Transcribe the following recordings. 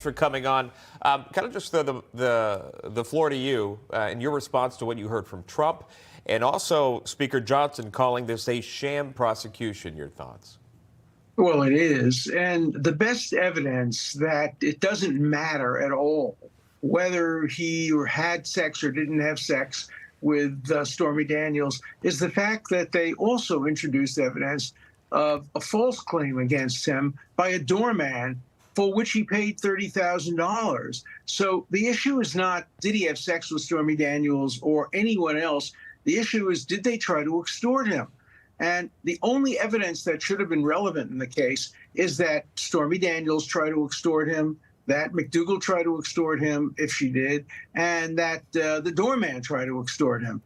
For coming on. Kind of just the floor to you in your response to what you heard from Trump and also Speaker Johnson calling this a sham prosecution. Your thoughts? Well, it is. And the best evidence that it doesn't matter at all whether he had sex or didn't have sex with Stormy Daniels is the fact that they also introduced evidence of a false claim against him by a doorman for which he paid $30,000. So the issue is not, did he have sex with Stormy Daniels or anyone else? The issue is, did they try to extort him? And the only evidence that should have been relevant in the case is that Stormy Daniels tried to extort him, that McDougal tried to extort him, if she did, and that the doorman tried to extort him.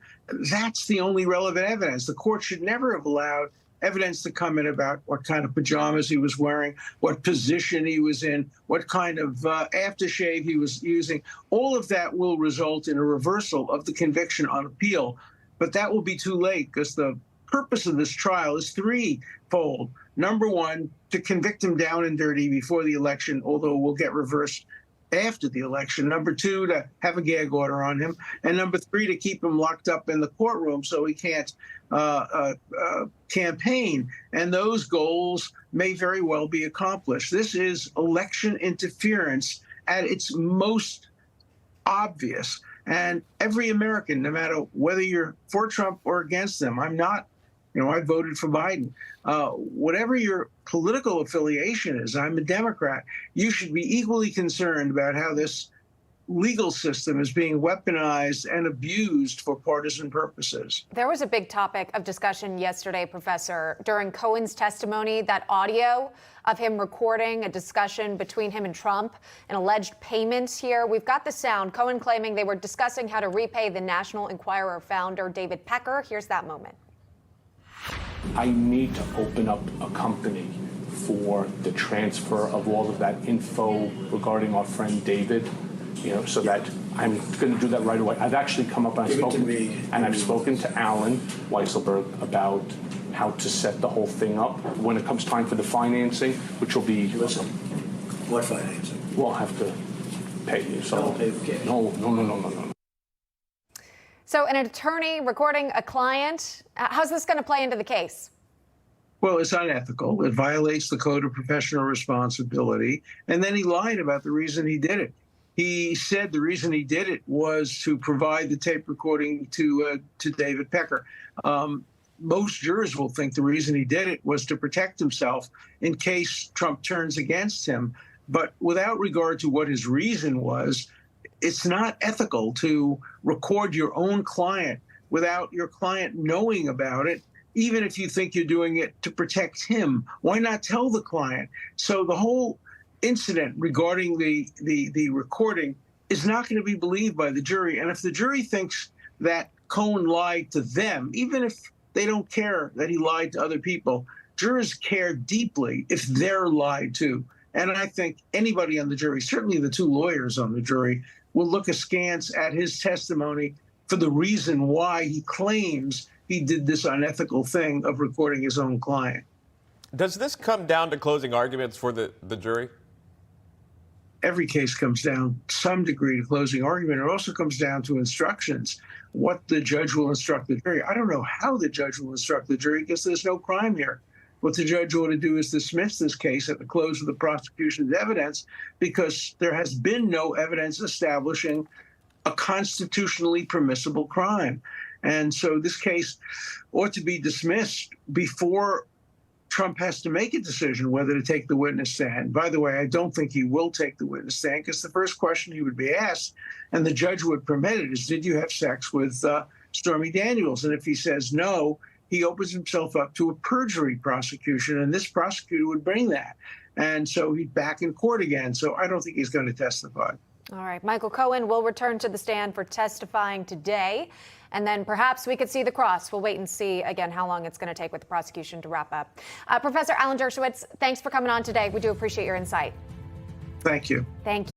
That's the only relevant evidence. The court should never have allowed evidence to come in about what kind of pajamas he was wearing, what position he was in, what kind of aftershave he was using. All of that will result in a reversal of the conviction on appeal. But that will be too late because the purpose of this trial is threefold. Number one, to convict him down and dirty before the election, although we'll get reversed after the election. Number two, to have a gag order on him. And number three, to keep him locked up in the courtroom so he can't campaign. And those goals may very well be accomplished. This is election interference at its most obvious. And every American, no matter whether you're for Trump or against them, I'm not, I voted for Biden. Whatever your political affiliation is, I'm a Democrat, you should be equally concerned about how this legal system is being weaponized and abused for partisan purposes. There was a big topic of discussion yesterday, Professor, during Cohen's testimony, that audio of him recording a discussion between him and Trump and alleged payments here. We've got the sound. Cohen claiming they were discussing how to repay the National Enquirer founder, David Pecker. Here's that moment. I need to open up a company for the transfer of all of that info regarding our friend David, so that I'm going to do that right away. I've actually come up and I've spoken to Alan Weisselberg about how to set the whole thing up. When it comes time for the financing, which will be... Listen, what financing? We'll have to pay you. So don't pay for cash. No. So an attorney recording a client, how's this going to play into the case? Well, it's unethical. It violates the Code of Professional Responsibility. And then he lied about the reason he did it. He said the reason he did it was to provide the tape recording to David Pecker. Most jurors will think the reason he did it was to protect himself in case Trump turns against him. But without regard to what his reason was, it's not ethical to record your own client without your client knowing about it, even if you think you're doing it to protect him. Why not tell the client? So the whole incident regarding the recording is not going to be believed by the jury. And if the jury thinks that Cohen lied to them, even if they don't care that he lied to other people, jurors care deeply if they're lied to. And I think anybody on the jury, certainly the two lawyers on the jury, will look askance at his testimony for the reason why he claims he did this unethical thing of recording his own client. Does this come down to closing arguments for the jury? Every case comes down to some degree to closing argument. It also comes down to instructions, what the judge will instruct the jury. I don't know how the judge will instruct the jury because there's no crime here. What the judge ought to do is dismiss this case at the close of the prosecution's evidence because there has been no evidence establishing a constitutionally permissible crime. And so this case ought to be dismissed before Trump has to make a decision whether to take the witness stand. By the way, I don't think he will take the witness stand because the first question he would be asked, and the judge would permit it, is, did you have sex with Stormy Daniels? And if he says no, he opens himself up to a perjury prosecution, and this prosecutor would bring that. And so he's back in court again. So I don't think he's going to testify. All right. Michael Cohen will return to the stand for testifying today. And then perhaps we could see the cross. We'll wait and see, again, how long it's going to take with the prosecution to wrap up. Professor Alan Dershowitz, thanks for coming on today. We do appreciate your insight. Thank you. Thank you.